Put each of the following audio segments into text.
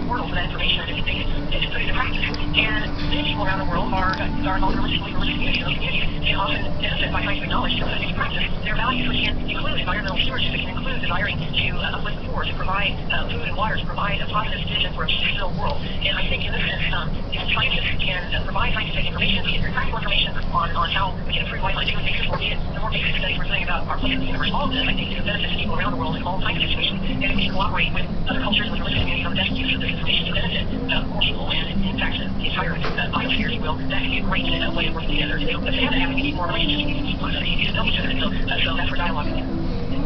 portal for that information and they put it into practice. And many people around the world are involved in religious communities. Those communities can often benefit by trying to acknowledge and put into practice their values, which can include environmental stewardship. It can include desiring to uplift the poor, to provide food and water, to provide a positive vision for a peace-filled world. And I think in this sense, if scientists can provide scientific information, practical information on how we can improve life on a daily basis, or the more basic studies we're saying about our place in the universe, all of this, I think, benefits people around the world in all kinds of situations. And if we can cooperate with other cultures, with religious communities on the best use of this information to benefit more people, and in fact, the entire biosphere, if you will, that can be a great way of working together. But to have that happen, we need more relationships, we need people, we need to know each other. So that's where dialogue is.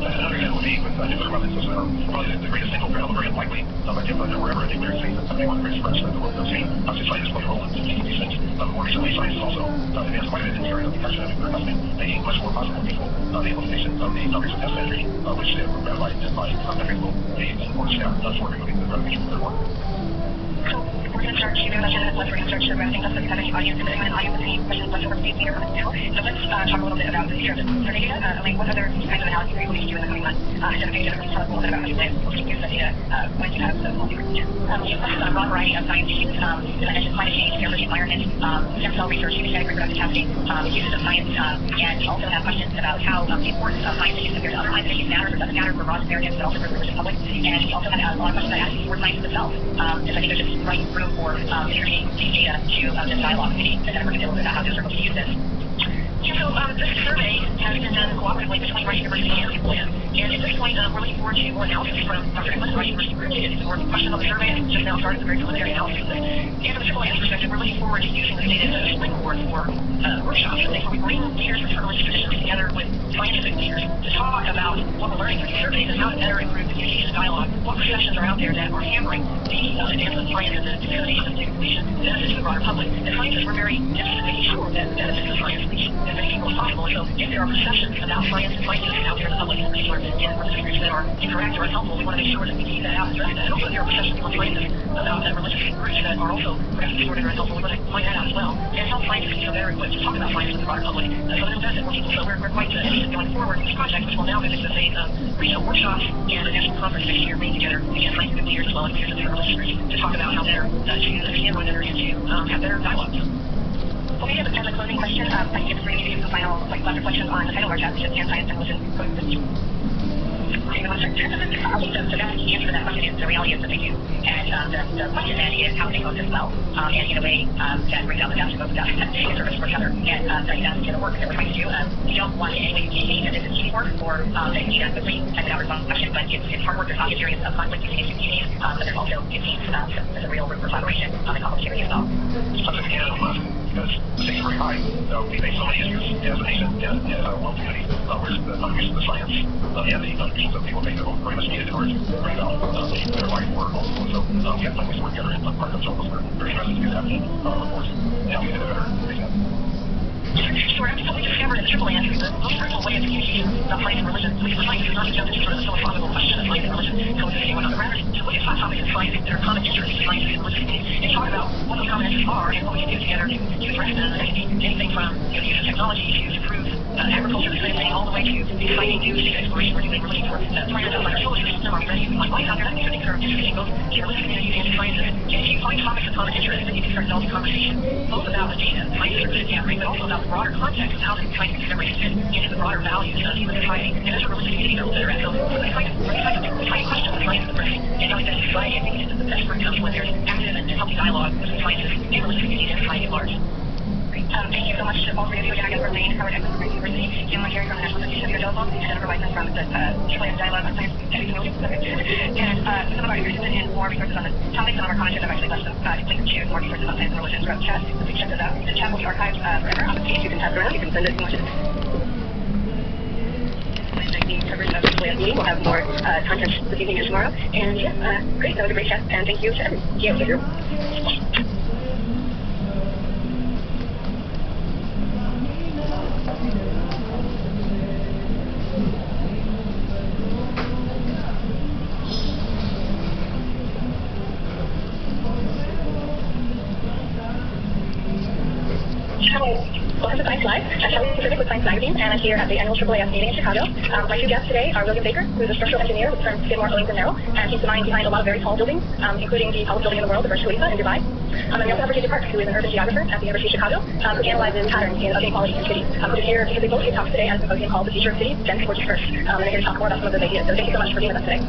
Another example would be with nuclear weapons. Those are probably the greatest single barrel, very unlikely, but if wherever a nuclear thing that somebody wants to spread that the world does see, obviously scientists play a role in making these things. More recently, science has also advanced quite a bit in the area of detection of nuclear testing, making much more possible for people the implementation of the numbers of test entry, which were ratified by every will be an important step for removing the threat of nuclear war. We're going to start Q&A session, we're going to start wrapping up. So if you have any audience, if anyone in the audience has any questions whatsoever, please be here from the panel. So let's talk a little bit about the future of the survey data. Like what other kinds of analyses are you looking to do in the coming months? Identify data, tell us a little bit about how you plan to use the data when you have the multi-group data. We focus on a broad variety of science issues. As I mentioned, climate change, air pollution, environment, stem cell research, human genetic reproductive testing, uses of science, and we also have questions about how the importance of science issues compared to other science issues matters or doesn't matter for broad Americans, but also for the religious public. And we also had a lot of questions about asking for science itself. Because I think there's just right room for introducing these data to this dialogue. Maybe Jennifer can tell a little bit about how those are going to use this. Yeah, so this survey has been done cooperatively between Rice University and People. And at this point, we're looking forward to more analysis from Dr. Edmonds, Rice University Group. It's more questions on the survey. I think just now started the very preliminary analysis of this. And from the Triple perspective, we're looking forward to using this data as a springboard for workshops. And where we bring leaders from different religious traditions together with scientific leaders to talk about what we're learning through these surveys and how to better improve the communication dialogue. What perceptions are out there that are hampering the advancement of science and the dissemination of information benefits to the broader public. As scientists, we're very interested in making sure that benefits of science reach as many people as possible. So if there are perceptions about science and scientists out there in the public, in particular in religious groups that are incorrect or unhelpful, we want to make sure that we keep that out and address that. And also if there are perceptions among scientists about religious groups that are also perhaps distorted or unhelpful, we want to find that out as well. And help scientists become better equipped to talk about science with the broader public so that it'll benefit more people. So we're quite interested going forward in this project, which will now move into the phase of regional workshops and a national conference next year, bringing together, again, scientific leaders as well as leaders of different religious groups to talk about how better to understand one another and to have better dialogue. Well, maybe as a closing question, I think it's for you to give some final last reflections on the title of our chat, which is Science and Religion Coexist. Hang on one second. I think the best answer to that question is the reality is that they do. And the question then is how they coexist well. And in a way that brings out the best of both in service for each other. And that's the work that we're trying to do. We don't want to in any way communicate that this is easy work or that it can be done quickly type of response question, but it's hard work. There's obvious areas of conflict between these communities, but there's also, it seems, there's a real room for collaboration in complementary as well. Because the stakes are very high. We face so many issues as a nation and as a world community, whereas the contributions of science and the contributions of people think that very much needed in order to bring about a better life for all people. So we have plenty to work together and part of themselves. We're very interested to do that and look forward to how we get a better example. Sure, I think we discovered in the Triple A the most fruitful way of communication about science and religion, at least for science, is not to jump into sort of the philosophical question of science and religion coexisting or not, rather to look at hot topics in science that are common interests to science and religion and talk about what those common interests are and what we can do together to address them. That can be anything from the use of technology to improve agriculture, thing, all the way to exciting new space exploration we're doing relating to planets outside our solar system, our ready like life out there. These are things that are interesting both to religious communities and to scientists. And if you find topics of common interest, then you can start developing conversation both about the data scientists are good at gathering, but also about the broader context of how the science discovery fit into the broader values of human society. And that's a religious community goes there. So these kinds of questions that science is addressing and how that society, I think, is the best work comes when there's active and healthy dialogue between scientists and religious communities and society at large. Thank you so much to all three of you. Again, I guess for Lane, Howard Edmonds from Rice University, Kim Carey from the National Association of Telephone, and Jennifer Weissman from the Chilean Dialogue on Science and Technology. And some of our interested in more resources on this topic, some of our comments have actually left some links to more resources on science and religion throughout the chat. So please check those out. The chat will be archived forever on the page. You can pass it around. You can send it if you want to. Coverage of the meeting. We'll have more content this evening and tomorrow. And yeah, great. That was a great chat. And thank you to everyone. Yeah, Welcome to Science Live. I'm Kelly Pacific with Science Magazine, and I'm here at the annual AAAS meeting in Chicago. My two guests today are William Baker, who is a structural engineer with the firm Skidmore, Owings & Merrill, and he's the mind behind a lot of very tall buildings, including the tallest building in the world, the Burj Khalifa in Dubai. And we also have Virginia Park, who is an urban geographer at the University of Chicago, who analyzes patterns of inequality in cities. Who's here because they both give talks today on a symposium called The Future of Cities, Dense Forty First. And they're here to talk more about some of those ideas. So thank you so much for being with us today.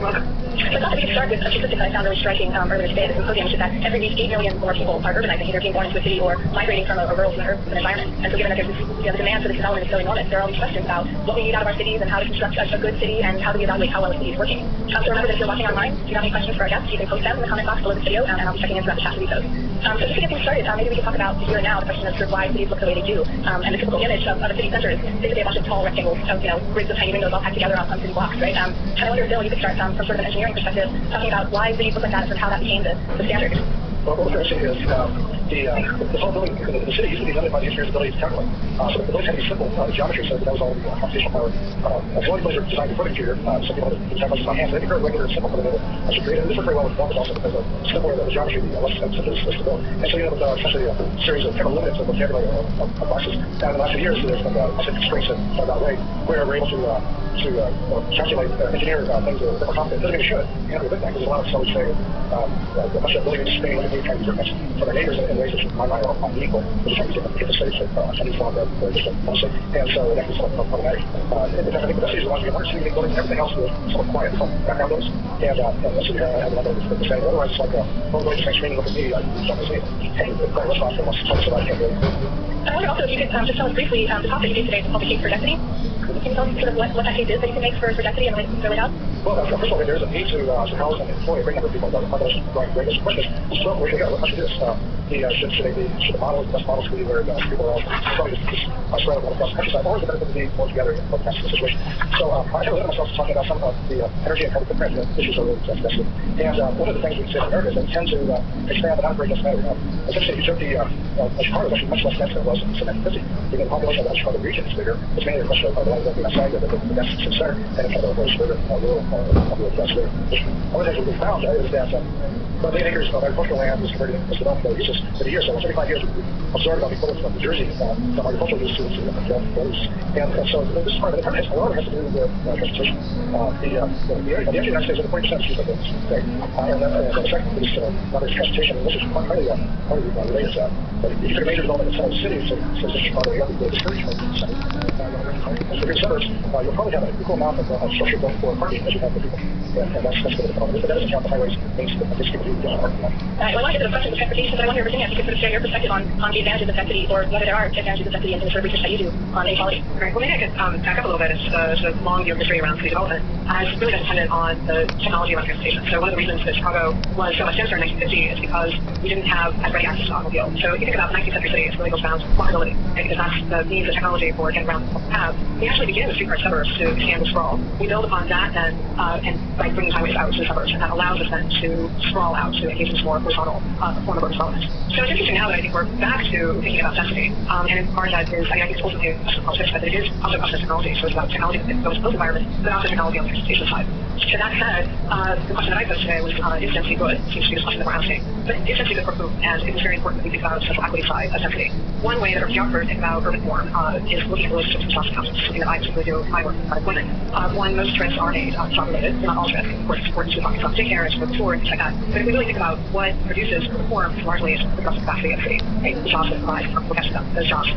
Welcome. So I thought that we could start with a statistic that I found really striking earlier today at the symposium, which is that every week 8 million more people are urbanizing, either being born into a city or migrating from a rural to an urban environment. And so given that there's this, the demand for this development is so enormous, there are all these questions about what we need out of our cities and how to construct a good city and how do we evaluate how well a city is working. So remember that if you're watching online, if you have any questions for our guests, you can post them in the comment box below this video, and I'll be checking in throughout the chat to read those. So just to get things started, maybe we can talk about the here and now, the question of sort of why cities look the way they do. And the typical image of a city center is basically a bunch of tall rectangles of, grids of tiny windows all packed together on city blocks, right? And I wonder if, Bill, you could start from sort of an engineering perspective, talking about why cities look like that and how that became the standard. Well, what we're saying is the whole building, the city used to be limited by the engineer's ability to calculate. So the buildings had to be simple geometry, so that was all the computational power. As long as those are designed before the computer, some people have calculations by hand, so they can very regular and simple for the middle. So creative. This worked very well with formulas also because the simpler the geometry, the less expensive it is to build. And so with essentially a series of kind of limits of vocabulary of boxes. Now in the last few years, there's been some constraints in that way where we're able to calculate, engineer things that are more complicated. It doesn't mean it should. You know, a good thing, because a lot of us always say a bunch of buildings spinning like trying to different from their neighbors in ways that in my mind are unequal. We're trying to get the states of any form of just mostly. And so that can be somewhat problematic. And I think the best is the ones we learn to make buildings, everything else is somewhat quiet, background noise. And that's what I have a lot of the same. Otherwise, it's like, well, going to the screen, look at me, I don't see it. And it's quite responsible, wants to talk about it. I wonder also if you could just tell us briefly, the topic you gave today is called the case for density. Can you tell us sort of what that case is that you can make for density and what it's really about? Well, first of all, there's a need to house and employ a great number of people. One of those greatest questions is, well, where should we go? How should we do this? Should the model, the best models be where people are all probably just spread out across the countryside, or is it better to be more together in more kind of situation? So I kind of limit myself to talking about some of the energy and carbon footprint issues of density. And one of the things we say in America is that we tend to expand but not very much matter. Essentially, if you took Chicago is actually much less dense than it was in 1950. The population of the Chicago region is bigger. It's mainly a question of the land that we outside of the dense center, and it's kind of a very suburban rural that's there. One of the things we found is that about 8 acres of agricultural land is converted into development uses for the year. So in 35 years, we've absorbed about equivalent from New Jersey from agricultural use to development. And so this part of it has a lot has to do with transportation. The entry United States is 40% used by buildings. Okay? And the second is transportation. And this is partly related to that. But if you take a major development in some of the cities, so Chicago, you have the discouragement in the city. As the big centers, you'll probably have an equal amount of structure built for parking as you have for people. And that's good the problem. But that doesn't count the highways, things that this people do parking lot. Well, I want to get to the question of transportation, but I wonder, Virginia, if you could sort of share your perspective on the advantages of density, or whether there are advantages of density in the sort of research that you do on inequality. Right. Well, maybe I could back up a little bit. It's the long year history around city development has really been dependent on the technology around transportation. So one of the reasons that Chicago was so much denser in 1950 is because we didn't have as ready access to automobile. So if you think about the 19th century city, it really goes down to walkability, right? Because that's the means of technology for getting around the have. We actually begin with streetcar suburbs to expand the sprawl. We build upon that then, and by bringing highways out to the suburbs, and that allows us then to sprawl out to engage in more horizontal form of urban development. So it's interesting now that I think we're back to thinking about density, and in part that is, I think it's ultimately a question of politics, but it is also a question of technology. So it's about technology that goes both environment, but also technology on the transportation side. So that said, the question that I posed today was, is density good? It seems to be the question that we're asking. But is density good for who? And it's very important that we think about the social equity side of density. One way that our geographers think about urban form is looking at relationships between jobs and houses, something that I particularly do in my work with women. One, most trips are made job related. They're not all trips. Of course, it's important to talk about daycare and before and things like that. But if we really think about what produces urban form, largely is the productive capacity of the city, right? The jobs that provide for those jobs.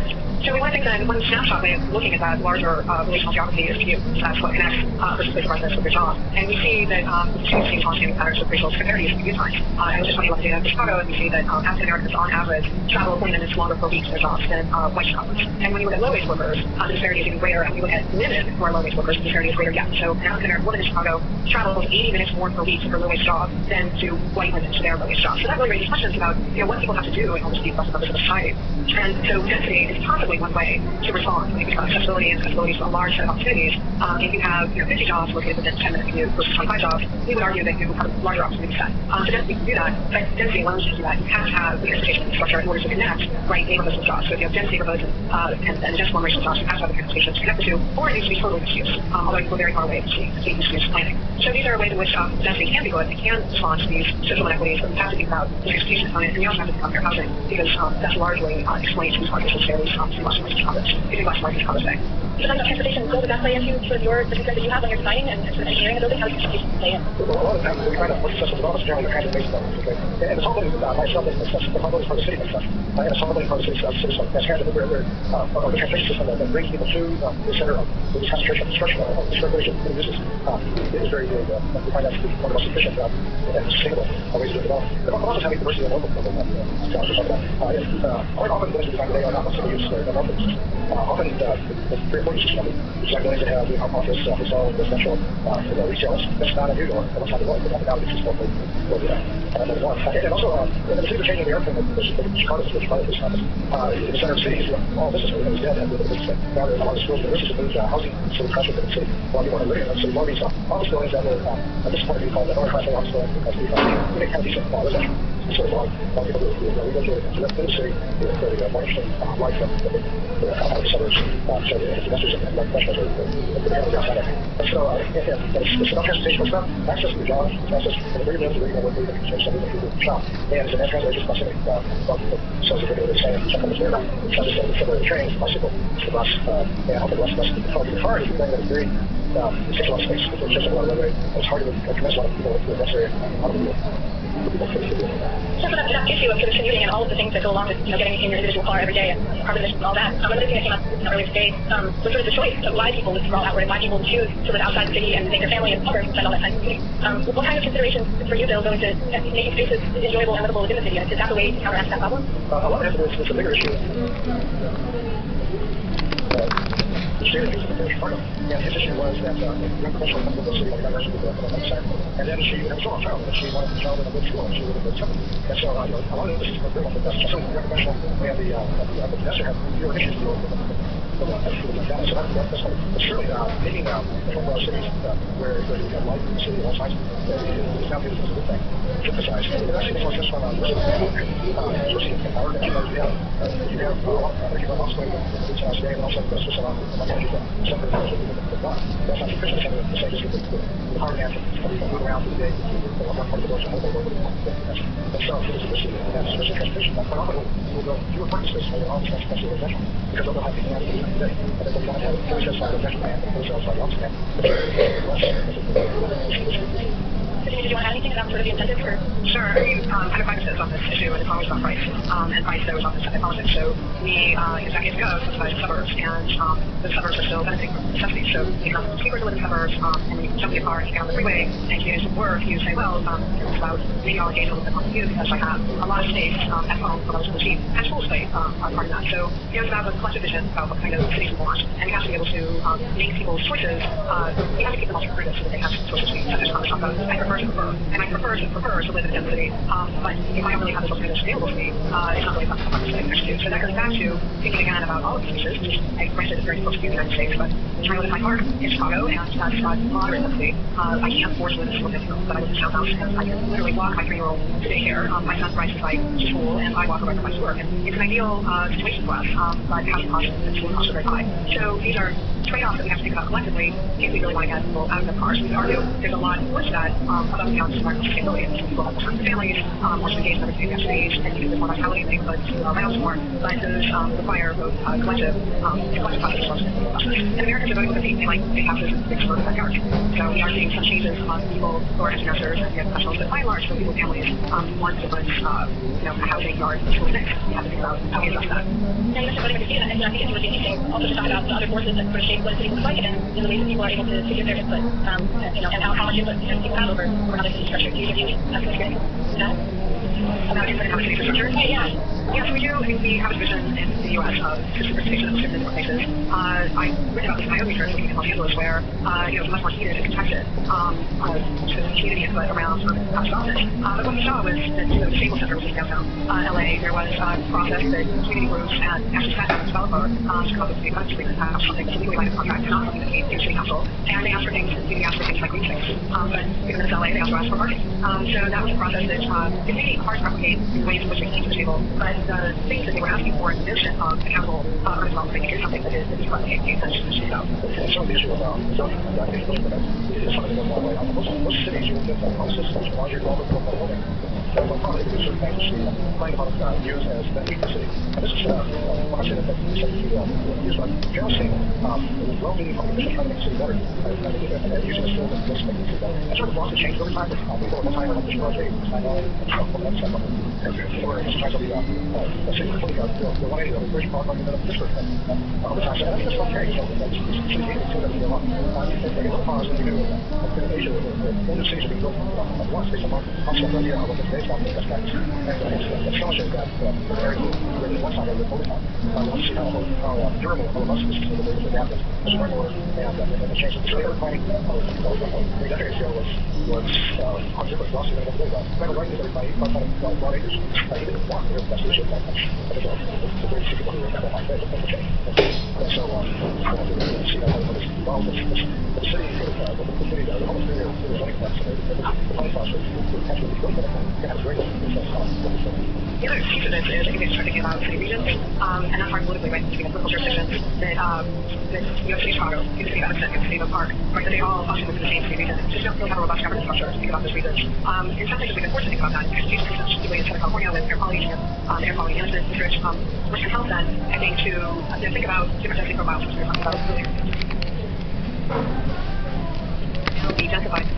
So we want to think then one snapshot way of looking at that larger relational geography is commute. So that's what connects versus place of residence with your job. And we see that the two same constant patterns of racial disparities in commute time. And we just want to look at data in Chicago, and we see that African Americans on average travel 40 minutes longer per week to their jobs than white Chicagoans. And when you look at low-wage workers, the disparity is even greater. And when you look at women who are low-wage workers, the disparity is greater yet. So an African American woman in Chicago travels 80 minutes more per week to her low-wage job than to white women to their low-wage job. So that really raises questions about what people have to do in order to be plus members of society. And so density is possibly one way to respond. When you think about accessibility and accessibility to a large set of opportunities, if you have 50 jobs located within 10-minute commute versus 25 jobs, we would argue that you have a larger opportunity set. So density can do that, but density allows you to do that. You have to have the transportation infrastructure in order to connect right neighborhoods with jobs. So if you have dense neighborhoods and dense racial jobs, you have to have the transportation to connect the two, or it needs to be totally mixed use. Although you go very far away to see mixed use planning. So these are ways in which density can be good. It can respond to these social inequities, but you have to think about the expectation component, and you also have to think about fair housing, because that's largely explained to these markets as fairly through Western markets comments. If you Western markets comments today. So talking about transportation, goes that play into sort of your the concern that you have when you're designing and sort of engineering a building? How does transportation play in? A lot of times we find out more successful developments generally are transit-based developments, okay? And it's all been myself and stuff, the whole part of the city and stuff. And it's all been part of the city stuff. So that's transit, where the transportation system that brings people to the center of the concentration of construction of the circulation that it uses is very good. We find that to be one of the most efficient and sustainable ways to develop. But also having diversity in local level. Quite often those design today are not necessarily used in local systems. Often the 3 or 4 systems design buildings that have office, hotel, residential, retail, that's not unusual. That's not the world, but now it's just what we do. And also, the city changing the airport, Chicago is part of this campus. In the center of the city, all this is dead. And now there's a lot of schools and universities that moved housing to the country, to the city. While people are living in the city, a lot of these office buildings that were at this point we call the lower-class office buildings because we make kind of decent residential. So a lot of people we go to the city, the more interesting life of the suburbs. So the investors and professionals are outside of it. So it's about transportation, but it's not access to the jobs, it's access to the regular work, the people who shop. And so that translates to specific so it's a video that's saying check on the airline, translates to the trains, bicycle, the bus, and all the rest of the car is something that is very it takes a lot of space, it's just a lot of roadway, it's hard to convince a lot of people to this area out of the So for that issue of sort of commuting and all of the things that go along with getting in your individual car every day and carbon emissions and all that, another thing that came up earlier today was sort of the choice of why people live outward and why people choose to live outside the city and make their family in suburbs and spend all that time commuting. What kind of considerations for you, Bill, go into making spaces enjoyable and livable within the city? Is that the way to counteract that problem? A lot of it is a bigger issue. She was using the Chicago, and his issue was that young professional come to the city, like I mentioned, and then she had a strong child, and she wanted the child in a good school, and she was a good something. And so a lot of this is very much that's just so the young professional and the professor have fewer issues to deal with. So that's surely making the overall cities where you have life in the city, all sides, it's now viewed as a good thing. It's emphasized. And that's the most from especially in power that you have a lot of energy runoffs going today, and also the system on the energy something that's not sufficient to say just the power demand can move around through the day, one part of the world to another world. And so it's an issue, and that's especially transportation. That phenomenon will go fewer parking spaces for all these especially residential, because they'll have the demand today. And then they'll have a satisfied residential demand and a satisfied office demand. Did you want to add anything about sort of the incentive for? Sure. Kind of focuses on this issue, and it's always about price. And price there was on this politics. So we, decades ago, specified suburbs, and the suburbs are still benefiting from necessity. So you come cheaper to live in suburbs, and you jump in your car and you get on the freeway, and you do work, you say, well, it's about maybe I'll engage a little bit more with you because I have a lot of space at home for those cheap, and school space are part of that. So it's about a collective vision about what kind of cities we want, and you have to be able to make people's choices. You have to keep them all creative so that they have choices to be such as and I prefer to live in a density, but if I don't really have those alternatives available to me, it's not really something I'm going to do. So that goes back to thinking again about all of these spaces, which I granted is very close to the United States, but trying to live in my car in Chicago, and that's got moderate density. I can't afford to live in a single but I live in a townhouse, and I can literally walk my 3-year-old to daycare. My son rides his bike to school, and I walk around to work, and it's an ideal situation for us, but housing costs and school costs are very high. So these are trade-offs that we have to think about collectively if we really want to get people out of their cars. We could argue there's a lot towards that above and beyond environmental sustainability. And people have more families, more engaged in other activities, and you can live more vitality in neighborhoods, around more. But those require both collective process as well as individual process. And Americans are voting with the theme, they like big houses and big suburban backyards. So we are seeing some changes among people who are empty nesters and young professionals, but by and large, for people with families, want different, a housing yard school mix. We have to think about how we address that. Now you mentioned voting with the theme, and I think it would be interesting also to talk about the other forces that sort of shape what a city looks like, and the ways that people are able to give their input, and how much input people have over how the city is structured. Do you have some experience with that? About input in how the city is structured? Yeah. Yes, we do. I mean, we have a vision in the U.S. of diversification of different places. I read about this in my own research looking in Los Angeles, where it was much more heated and contested to community input around development. But what we saw was that the Staples Center, which is downtown LA, there was a process that community groups had actually sat down with the developer to come up with a agreement to have something to legally bind a contract, not something that came to city council. And they asked for things, they asked for things like green space. But given that it's LA, they also asked for parking. So that was a process that it may be hard to replicate in ways in which we came to the table, but the things that they were asking for in the notion of accountable urban development is something that is currently being discussed about. And so the issue of zoning, I think is something that most cities you will get that process as long as you're involved with local building. So probably there's certain things you see playing about years as that weak the city. And this is when I say that years like you're seeing well-meaning politicians trying to make the city better and using the skills and skills to make the city better. And sort of lots of change over time, but people at the time are like this project, and we're just trying to be basically the way the bridge park like the district over time. So I think that's okay. So that's should be able to that a lot. I think they get the powers that we do in Asia all the cities are being built at once based on concept idea of what it's based on best practice. And it's astonishing that the area where one side of the focus on let's see how durable all of us is to the way it's adapted. The spring order and the changes. So the other planning decades ago was on different philosophy than what better right is everybody broad acres. Even if one that's the issue that much. I think it's a very few people who are that like that to change. And so I want to see how this evolves. The city, the whole city is like that. So the planning process is actually good, but it has great the other piece of this is I think it's thinking about city regions, and that's hard politically, right, between the local jurisdictions that City of Chicago, the City of Evanston, the City of Park, right, that they all function within the same city region. Just don't really have a robust governance structure to think about this region. In some places we can force to think about that. Because for instance, the way in Southern California with air quality and air quality management district, which can help then, I think, to think about different density profiles, which we were talking about earlier. It'll be densified.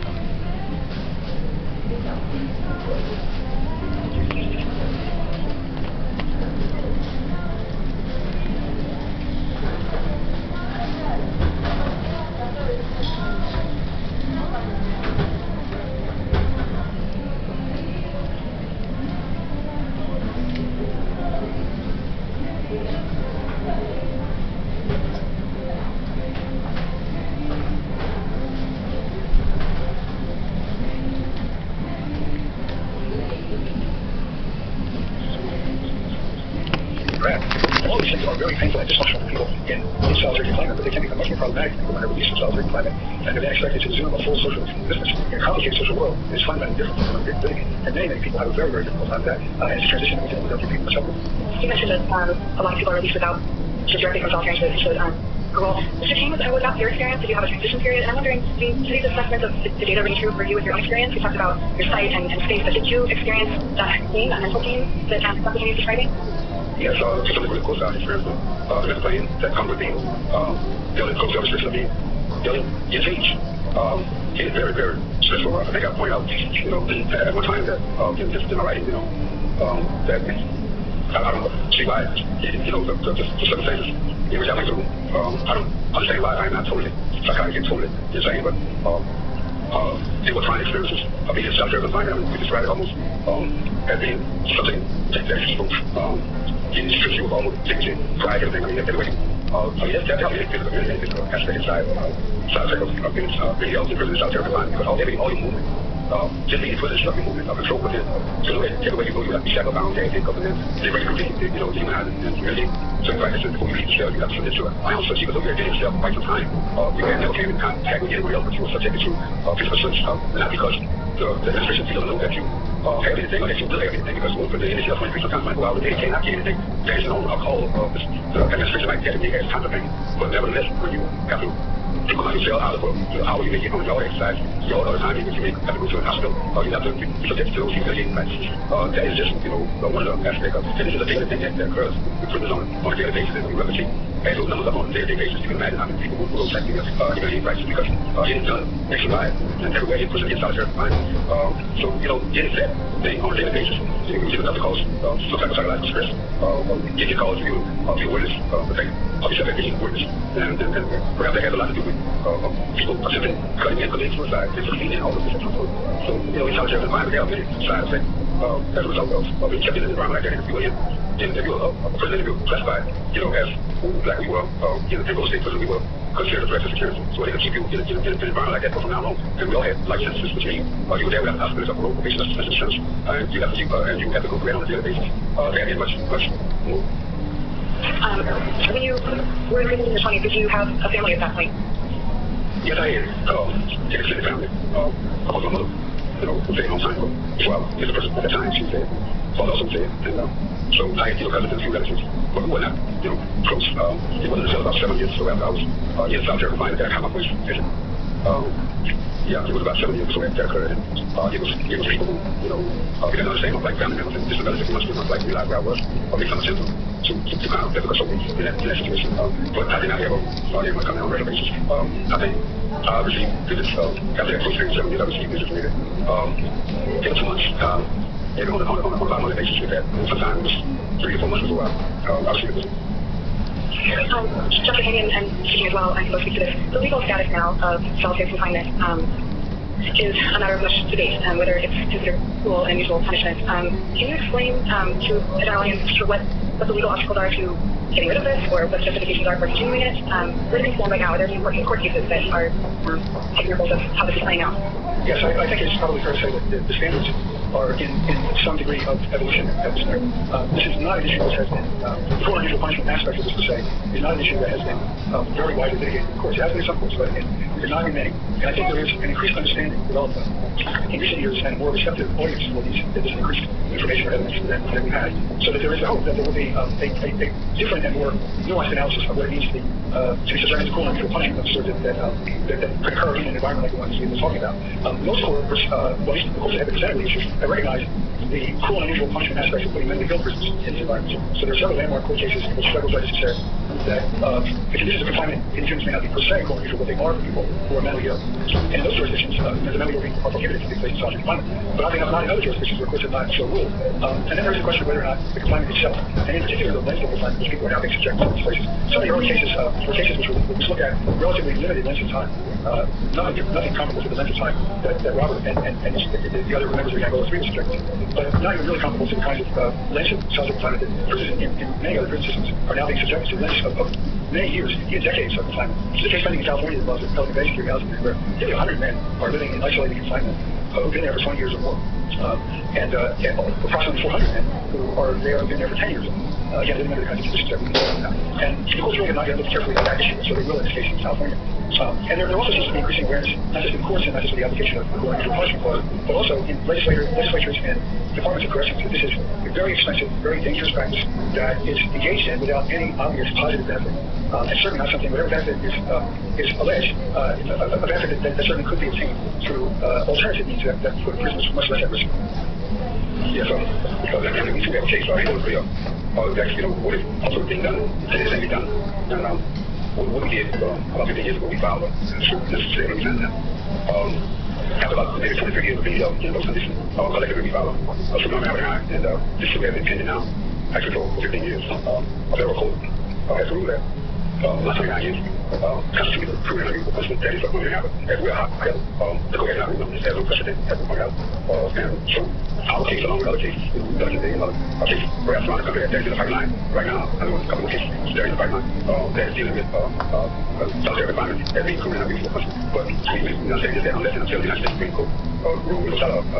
All these things are very painful and dysfunctional for people in solitary climate, but they can become much more problematic when they're released from solitary climate. And they're expected to resume a full social business in a complicated social world is fundamentally different from big building. And many people have a very, very difficult time with that. And it's a transition that we can without people myself. You mentioned that a lot of people are released without just directly from solitary to parole. Mr. King, without your experience, did you have a transition period? And I'm wondering, do these assessments of the data ring true for you with your own experience? You talked about your site and space, but did you experience that pain, that mental pain that something you're describing? Yes, something really close to our experience with the mental pain that comes with being dealing with social restriction of being in age. It's very, very stressful. I think I point out, at one time that just in my writing, that I don't see why, the circumstances in which I went through. I don't understand why I'm not totally psychotic and totally insane, but they were trying experiences of being in solitary confinement. We describe it almost as being something that's evil. It strips you of all the things you pride and everything. I mean, anyway, that's definitely a physical aspect inside of being held in prison in solitary confinement, because all your movement, just being put in your movement, control within. So everywhere you go, you have to be shackled down, take up, and then they bring you humanize and really certain practices before you leave the cell. You have to submit to it. I also see because over there in the cell for quite some time. You never came in contact with anybody else, but you were subjected to physical search, not because the administration doesn't know that you have anything or that you will have anything, because when the initial 23 sometimes might go out, they cannot get anything. There is no call the administration might get anything as contemplating. But nevertheless, when you have to take on yourself out of the hour you make it on your exercise, your other time you have to go to a hospital, you have to be subjected to those humiliating practices. That is just, one of the aspects of it. And this is a daily thing that occurs. We put this on a daily basis and we replicate. And those numbers up on a daily basis. You can imagine how many people will affect you humiliating practices because it is done nationwide and everywhere you push it against solitary confinement. So, getting that thing on a daily basis, you have to cause some type of psychological stress. Getting calls you be a witness, the fact of yourself being a witness. And perhaps that has a lot to do with people attempting cutting and committing suicide, and all of this. So, in solitary confinement, there are many side effects as a result of being kept in an environment like that. If you're a prisoner, if you're classified, as like we were, in Angola State Prison, we were considered a threat to security. So they could keep you in an environment like that from now on. And we all had life sentences, which means you were there without the hospital, parole, probation, sentence, and you have to go through that on a daily basis. That is much more. When you were in your 20s, did you have a family at that point? Yes, I had an extended family. I was my mother, who stayed a long time ago. Well, as a person at the time, she said, father also said, and So I, got a few relatives, but we were not, close. It wasn't until about 7 years or so after I was in South Carolina that I had my first visit. Yeah, it was about 7 years or so after that occurred. It was people who, we didn't understand my black family members and just relative much my black realized where I was, or make some sense to kind of difficult so in that situation. But I did not ever come down on a regular basis. I think I received visits after that close period of 7 years. I received visits maybe every 2 months. Maybe on a monthly basis with that. Sometimes it was 3 to 4 months as well. I received a visit. Dr. Hagan and speaking as well, I can both speak to this. The legal status now of solitary confinement is a matter of much debate, whether it's considered cruel and unusual punishment. Can you explain to the general audience what the legal obstacles are to getting rid of this, or what justifications are for continuing it? Where do things stand right now? Are there any important court cases that are taking hold of how this is playing out? Yes, I think it's probably fair to say that the standards are in some degree of evolution. This is not an issue that has been, the cruel and unusual punishment aspect of this, to say, is not an issue that has been very widely litigated in courts. It has been in some courts, but not in many. And I think there is an increased understanding developed in recent years and a more receptive audience for this increased information or evidence that we've had, so that there is a hope that there will be a different and more nuanced analysis of what it means to be subjected to cruel and unusual punishment that could occur in an environment like the ones we've been talking about. Most courts, well, at least the courts that have presented the issues, have recognized the cruel and unusual punishment aspects of putting mentally ill persons in these environments. So there are several landmark court cases in which federal judges have said that the conditions of confinement in gyms may not be per se cruel and unusual, but they are for people who are mentally ill. And in those jurisdictions, the mentally ill are prohibited from being placed in solitary confinement. But I think not in other jurisdictions where courts have not so ruled. And then there is the question of whether or not the confinement itself, and in particular the length of confinement, which people are now being subjected to in these places. Some of the early cases were cases which look at relatively limited lengths of time. Nothing comparable to the length of time that Robert and the other members of the Angola 3 were subjected to. But not even really comparable to the kinds of lengths of solitary confinement that prisons in many other prison systems are now being subjected to, lengths of many years, even decades of confinement. This is a case pending in California that was at Pelican Bay Security Housing, where nearly 100 men are living in isolated confinement who've been there for 20 years or more. And approximately 400 men who are there have been there for 10 years or more. Again, living under the kinds of conditions that we know about. And the courts really have not yet looked carefully at that issue, so they will in this case in California. And there also seems to be increasing awareness, not just in courts and not just in the application of the cruel and unusual punishment clause, but also in legislatures and departments of corrections, that this is a very expensive, very dangerous practice that is engaged in without any obvious positive benefit. And certainly not something, whatever benefit is alleged, a benefit that certainly could be obtained through alternative means that put prisoners much less at risk. Yes, because I mean, we do have a case, right? It was clear. What is also being done, and it's being done. And what we did about 15 years ago, we filed a suit necessarily reason that after about maybe 23 years of being in those conditions, collectively we filed a suit on my behalf, and this suit has been pending now, actually for 15 years. A federal court has ruled that not 29 years constituted a cruel and unusual punishment that is going to happen as well. The court has not ruled on this as a precedent, as we pointed out. And so our case, along with other cases, our case perhaps around the country that's in the pipeline right now. I know a couple of cases that are in the pipeline that is dealing with solitary confinement as being cruel and unusual punishment. But we don't say that unless and until the United States Supreme Court rule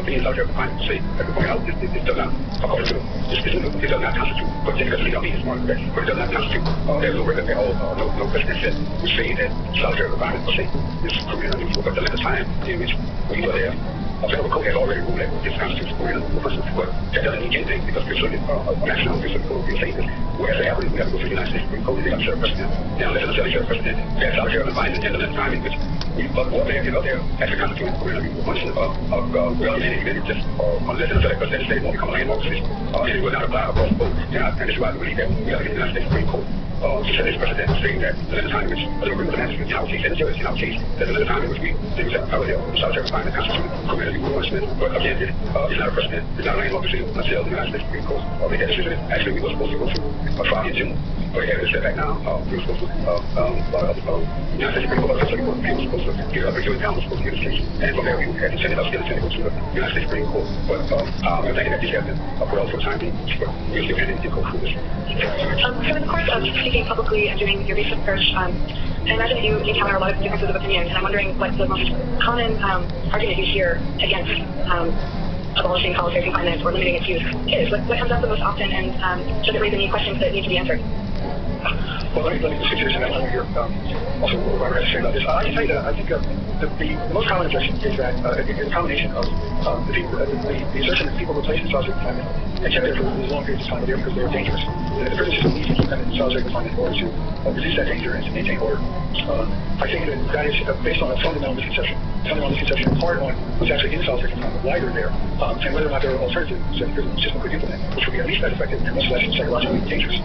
being solitary confinement to say, as we pointed out, it does not, according to this it does not constitute, but because legal means more correct, but it does not constitute, there's no record at all, no precedent set which say that solitary confinement per se is cruel and unusual, but the length of time in which we were there. A federal court has already ruled that this constitutes cruel and unusual punishment, but that doesn't mean anything because we're looking at national court will say this. Whereas it happens, we have to go to the United States Supreme Court and they have to share a precedent. Now, unless it's a shared precedent, that solitary confinement and the length of time in which we warfare is out there actually constitutes cruel and unusual punishment of well-meaning just unless it's a precedent state won't become a landmark decision and it will not apply across the board. And this is why we believe that we have to get the United States Supreme Court to set this precedent saying that the length of time in which a little bit of an answer in our case and the judge in our case that the length of time in which we think that our solitary confinement constitutes cruel and unusual punishment. But again, it's not a precedent, it's not a landmark decision until the United States Supreme Court made that decision. Actually, we were supposed to go through a trial in June, but we had to step back now. We were supposed to, United States Supreme Court, we were supposed to get up and do it down, we were supposed to get a case. And from there, we had to send it up, get it to the United States Supreme Court. But I'm thinking that this has been put out for the time being, but we're still heading to go through this. So in the course of speaking publicly and doing your research, I imagine that you encounter a lot of differences of opinion, and I'm wondering what the most common argument you hear against abolishing solitary confinement or limiting its use is. What comes up the most often, and does it raise any questions that need to be answered? Well, let me speak to this, and then I want to hear also what Robert has to say about this. I can tell you that I think the most common objection is that it's a combination of the assertion that people who are placed in solitary confinement and kept there for long periods of time are there because they are dangerous. The prison system needs to keep them in solitary confinement in order to reduce that danger and to maintain order. I think that is based on a fundamental misconception. In part on what's actually in solitary confinement, why they're there, and whether or not there are alternatives that the prison system could implement, which would be at least as effective and much less psychologically dangerous.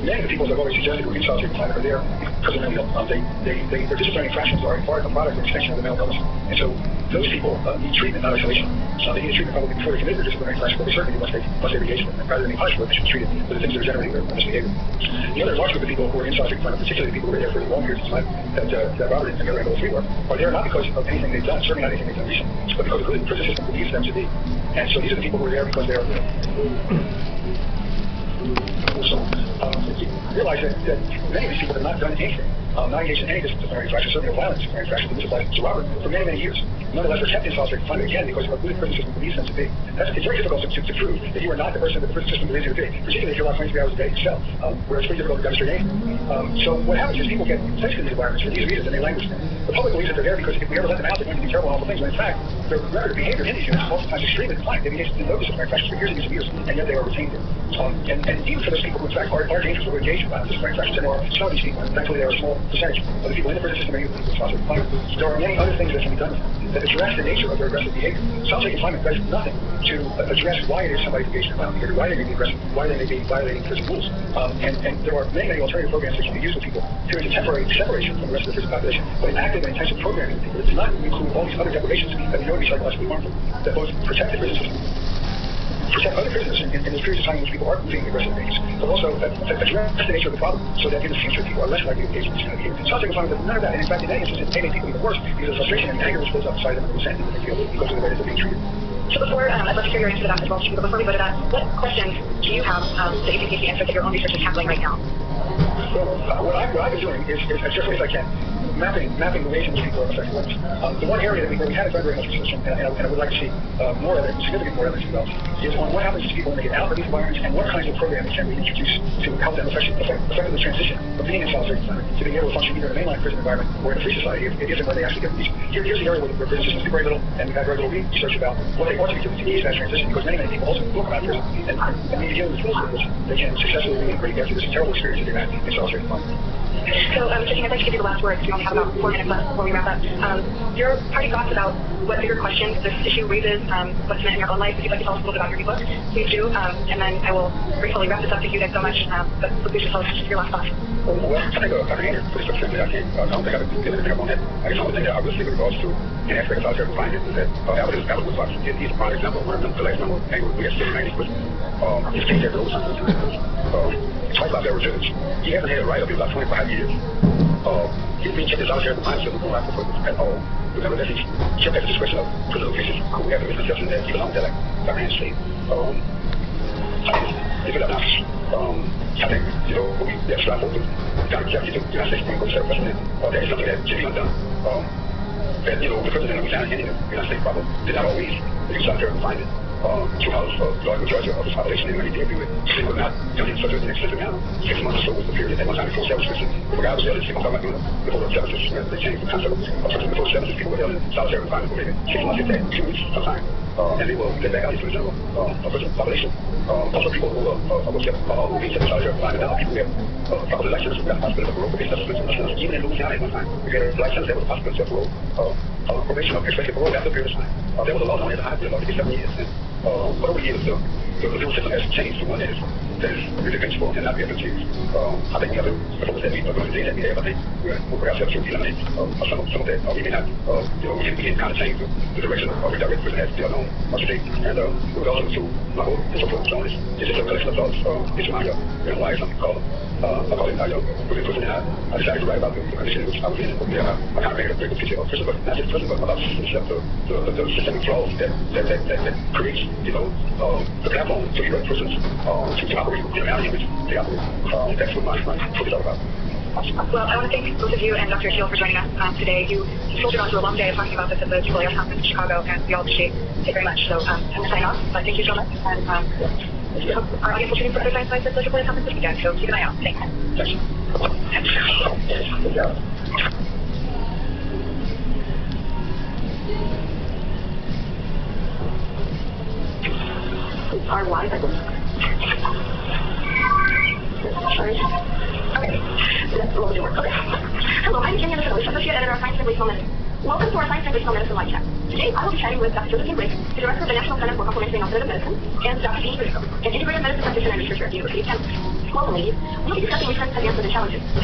Many of the people that I've already suggested who are in solitary confinement are there because of mental illness. Their disciplinary infractions are in part a product or extension of the mental illness. And so those people need treatment, not isolation. They need treatment probably before they commit their disciplinary infraction, but they certainly once they engage in them. And rather than being punished for it, they should be treated for the things that are generating their misbehavior. The other large group of people who are in solitary confinement, particularly the people who are there for long periods of time that Robert and Mary and Three were there not because of anything they've done, certainly not anything they've done recently, but because of the prison system believes them to be. And so these are the people who are there because they are realize that many of these people have not done anything, not engaged in any disciplinary infraction, certainly no violent disciplinary infraction, but this applies to Robert for many, many years. Nonetheless, they're kept in solitary confinement again because of what the prison system believes them to be. It's very difficult to prove that you are not the person that the prison system believes you to be, particularly if you're locked 23 hours a day yourself, where it's pretty difficult to demonstrate anything. So what happens is people get placed in these environments for these reasons and they languish them. The public believes that they're there because if we ever let them out, they're going to do terrible, awful things, when in fact, their record of behavior in these units is oftentimes extremely compliant. They've engaged in no disciplinary infractions for years and years and years, and yet they are retained there. And even for those people who in fact are dangerous or engaged in violent disciplinary infractions, and there are some of these people, thankfully there are a small percentage of the people in the prison system and people in solitary confinement. There are many other things that can be done that address the nature of their aggressive behavior. Solitary confinement does nothing to address why it is somebody engaged in violent behavior, why they may be aggressive, why they may be violating prison rules. And there are many, many alternative programs that can be used with people to a temporary separation from the rest of the prison population, but an active and intensive programming with people that does not include all these other deprivations that we know to be psychologically harmful, that both protect the prison system, protect other prisoners in those periods of time in which people are moving aggressive behaviors, but also address the nature of the problem so that in the future people are less likely to engage in this kind of behavior. Solitary confinement does none of that, and in fact in many instances it may make people even worse because of frustration and anger which builds up inside them and resentment that they feel because of the way that they're being treated. So before, I'd love to hear your answer to that as well, but before we go to that, what questions do you have that you think is the answer that your own research is tackling right now? Well, what I've been doing is as carefully as I can, mapping the ways in which people are affected by this. The one area where we haven't done very much research, and I would like to see more evidence, significant more evidence developed, is on what happens to people when they get out of these environments and what kinds of programs can we introduce to help them effectively transition from being in solitary confinement to being able to function either in a mainline prison environment or in a free society if and when they actually get released. Here's the area where prison systems do very little, and we've had very little research about what they ought to be doing to ease that transition, because many people also will come out of prison and need to deal with the tools with which they can successfully reintegrate after this terrible experience that they've had in solitary confinement. So, Christine, I'd like to give you the last word. We only have about 4 minutes left before we wrap up. Your parting thoughts about what bigger questions this issue raises, what's meant in your own life. If you'd like to tell us a little bit about your new book, please do. And then I will briefly wrap this up. Thank you guys so much. But please just tell us your last thoughts. Well, I think I can answer pretty specifically. I don't think I can get anything up on that. I guess the only thing that I will say with regards to an aspect of solitary confinement is that Albert was like, he's a prime example of where the last number we got 690, but he's stayed there for over 25 judge. He hasn't had a write-up in about 25 years. He's been kept in solitary confinement since before after at all. Remember that he's kept at the discretion of prison officials who have the misconception that he belongs to like Batman State. It's been obnoxious. I think, we have strive for John Jeffrey, the United States Supreme Court set a precedent that is something that should be undone. That, the president of Louisiana and the United States probably did not always use solitary confinement to house the large majority of his population in many DMV with. They were not done in such an extensive manner. 6 months or so was the period at one time before 7 restrictions. The guy was held in 6 months, I'm not doing it. Before 7 restrictions, they changed the concept of prison before 7 restrictions. People were held in solitary confinement for maybe 6 months, if that, 2 weeks sometime. And they will get back out into the general prison population. Also, people who being kept in solitary confinement now, people who have probably life sentences, we got hospitals of parole, but they still even in Louisiana at one time. We had life sentences that was hospitals of parole, probation of expected parole after a period of time. There was a law known as the high bill of 7 years. And but over the years, the legal system has changed to one that is really principle and not be able to change. I think the other proposals that we are going to that we have, I think we'll perhaps have to eliminate some of that, or we may not, we can kind of change the direction of redirect prison as still known today. And we would also do my whole focus on is just a collection of thoughts. It's my why something called I call it really prison. And I decided to write about the condition in which I was in. I kind of made a bigger picture of prison, but not just prison, but about the systemic flaws that creates, the platform to erect prisons to operate in a manner in which they operate. That's what my focus all about. Well, I want to thank both of you and Dr. Thiel for joining us today. You soldiered on to a long day of talking about this at the GAAF conference in Chicago, and we all appreciate it very much. So I'm going to sign off, but thank you so much. And our audience will tune in for other science slides at the GAAF conference this weekend, so keep an eye out. Thanks. Are live, I believe. Sorry. Okay. We'll do work. Okay. Hello, I'm Jenny Anderson, Associate Editor of Science and Translational Medicine. Welcome to our Science and Translational Medicine live chat. Today, I will be chatting with Dr. Josephine Briggs, the Director of the National Center for Complementary and Alternative Medicine, and Dr. Dean Briscoe, an integrative medicine practitioner and researcher at the University of Kansas. Welcome, ladies. We'll be discussing recent advances and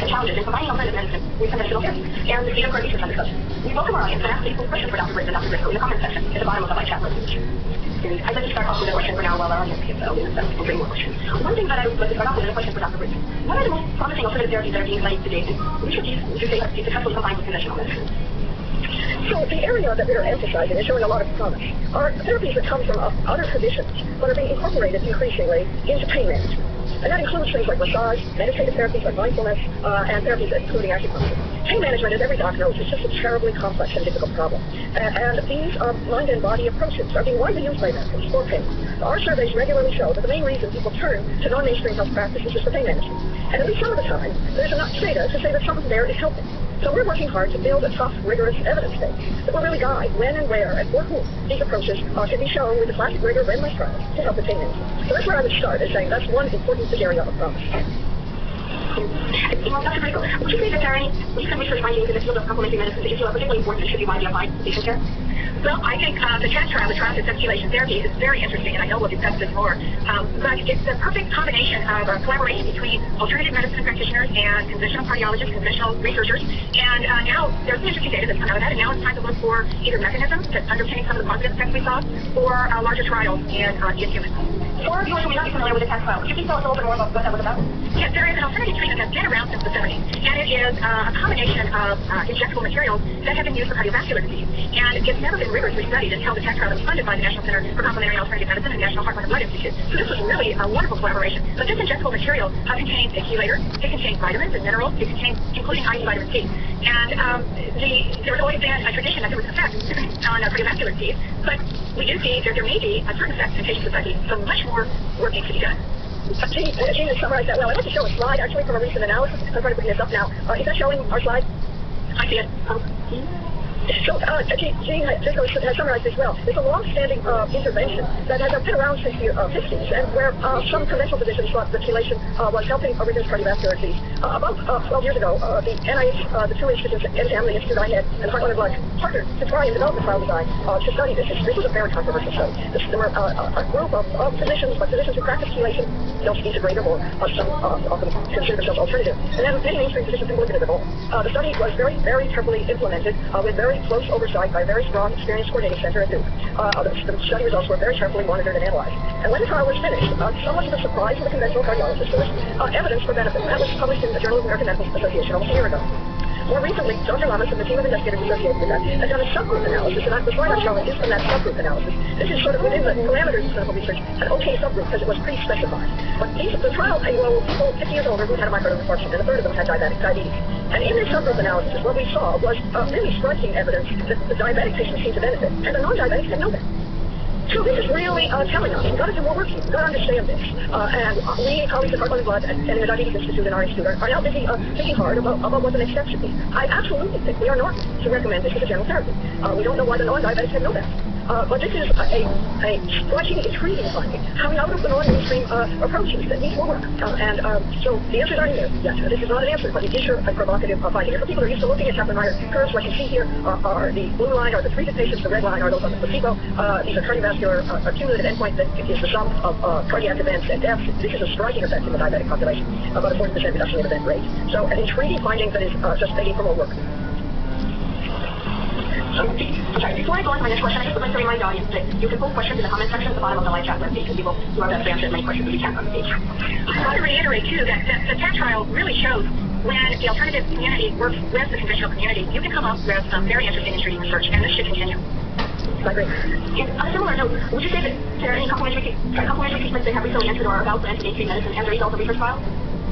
challenges in combining alternative medicine with conventional therapy, and the state of current research on this subject. We welcome our audience and ask people questions for Dr. Briggs and Dr. Briscoe in the comment section at the bottom of the live chat page. I'd like to start off with a question for now while our audience gets settled in, and we'll bring more questions. One thing that I would like to start off with is a question for Dr. Briggs. What are the most promising alternative therapies that are being studied today, and which of these would you say have been successfully combined with conventional medicine? So the area that we are emphasizing is showing a lot of promise are therapies that come from other traditions, but are being incorporated increasingly into pain management. And that includes things like massage, meditative therapies like mindfulness, and therapies including acupuncture. Pain management, as every doctor knows, is just a terribly complex and difficult problem. And these mind and body approaches are being widely used by Americans for pain. Our surveys regularly show that the main reason people turn to non-mainstream health practices is for pain management. And at least some of the time, there's enough data to say that something there is helping. So we're working hard to build a tough, rigorous evidence base that will really guide when and where and for whom these approaches can be shown with the classic rigor of randomized trials to help with pain management. So that's where I would start, is saying that's one important area of promise. Well, Dr. Briscoe, would you say that there are any recent research findings in the field of complementary medicine that you feel are particularly important and should be widely applied to patient care? Well, I think the TED trial, the Trial System Stimulation Therapy, is very interesting, and I know we'll discuss this more. But it's the perfect combination of a collaboration between alternative medicine practitioners and conventional cardiologists, conventional researchers. And now there's some interesting data that's come out of that, and now it's time to look for either mechanisms that's underpinning some of the positive effects we saw, or larger trials in humans. For viewers who may not be familiar with the TED trial, could you please tell us a little bit more about what that was about? Yes, there is an alternative treatment that's been around since the 70s, and it is a combination of injectable materials that have been used for cardiovascular disease. And it's never been rigorously studied until the TED trial that was funded by the National Center for Complementary and Alternative Medicine and National Heart, Lung, and Blood Institute. So this was really a wonderful collaboration. But this injectable material contains a chelator, it contains vitamins and minerals, it contains including IV vitamin C. And there's always been a tradition that there was effect on cardiovascular disease, but we do see that there may be a certain effect in patients with diabetes, so much more work needs to be done. Jean has summarized that well. I'd like to show a slide actually from a recent analysis. I'm trying to bring this up now. Is that showing our slide? I see it. So Jean has summarized this well. It's a long-standing intervention that has been around since the 50s, and where some conventional physicians thought that chelation was helping reduce cardiovascular disease. About 12 years ago, the NIH, the two institutes, NIH, the institute I had, and Heart, Lung, and Blood partnered to try and develop a trial design to study this. This was a very controversial study. There were a group of physicians, but physicians who practice chelation, don't integrate or some of them consider themselves alternative. And then many mainstream physicians didn't look at it at all. The study was very, very carefully implemented with very close oversight by a very strong, experienced coordinating center at Duke. The study results were very carefully monitored and analyzed. And when the trial was finished, somewhat to the surprise of the conventional cardiologists, there was evidence for benefit. That was published in the Journal of the American Medical Association almost a year ago. More recently, Dr. Lamas and the team of investigators associated with that has done a subgroup analysis, and the slide I'm showing is from that subgroup analysis. This is sort of within the parameters of clinical research, an okay subgroup because it was pre-specified. But the trial enrolled people 50 years older who had a myocardial infarction, and a third of them had diabetes. And in this subgroup analysis, what we saw was really striking evidence that the diabetic patients seemed to benefit, and the non-diabetics had no benefit. So this is really telling us we've got to do more work here. We've got to understand this. And we, colleagues at Heart, Lung, and Blood and the Diabetes Institute and our institute are now busy thinking hard about what the next step should be. I absolutely think we are not to recommend this as a general therapy. We don't know why the non-diabetics have no benefit. But this is a striking, intriguing finding coming out of the non-mainstream approaches that need more work. So the answers are in there. Yes, this is not an answer, but it is a provocative finding. And for people who are used to looking at Kaplan-Meier curves, what you see here are the blue line are the treated patients, the red line are those on the placebo. These are cardiovascular cumulative endpoint that is the sum of cardiac events and deaths. This is a striking effect in the diabetic population, about a 40% reduction in event rate. So an intriguing finding that is just making for more work. Before I go on to my next question, I just would like to remind the audience that you can post questions in the comment section at the bottom of the live chat webpage, and we will do our best to answer as many questions as we can on the page. I want to reiterate, too, that the TED trial really shows when the alternative community works with the conventional community, you can come up with some very interesting and intriguing research, and this should continue. I agree. And on a similar note, would you say that there are any complementary treatments that have recently entered or are about to enter mainstream medicine as a result of research trials?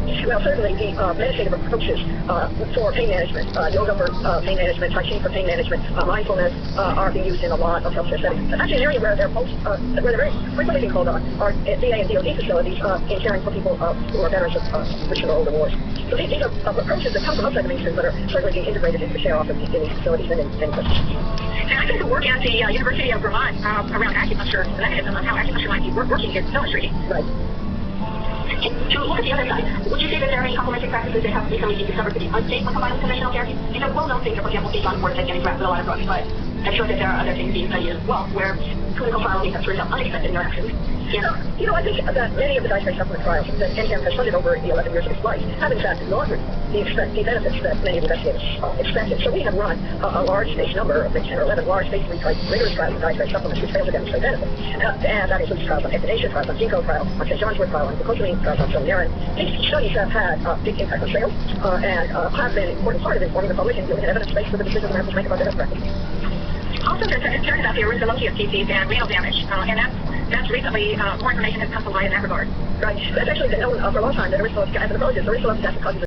Well, certainly the meditative approaches for pain management, yoga for pain management, Tai Chi for pain management, mindfulness are being used in a lot of healthcare settings. Actually, an area where they're very frequently being called on are VA and DOD facilities in caring for people who are veterans of recent or older wars. So So these are approaches that come from outside the mainstream, but are certainly being integrated into care often in these facilities and in clinics. And I think the work at the University of Vermont around acupuncture, the mechanism of how acupuncture might be working is so intriguing. Right. To look at the other side, would you say that there are any complementary practices that have recently been discovered to be unsafe when combined with conventional care? These are well-known things, for example, St. John's wort that's getting wrapped with a lot of drugs, but I'm sure that there are other things being studied as well, where clinical trials may have turned out unexpected interactions. You know, I think that many of the dietary supplement trials that NCAM has funded over the 11 years of its life have in fact garnered the benefits that many of the investigators expected. So we have run a large phase number, I think 10 or 11 large phase 3 type rigorous trials of dietary supplements which failed to demonstrate benefit. And that includes trials on echinacea, trials on ginkgo, trials on St. John's wort, trials on glucosamine, trials on filarinane. These studies have had big impact on sales and have been an important part of informing the public and giving an evidence base for the decisions we have to make about their health practice. Also, there's concerns about the erythromelalgia species and renal damage, and that's recently, more information has come to light in that regard. Right. That's actually been known for a long time that erythromelalgia causes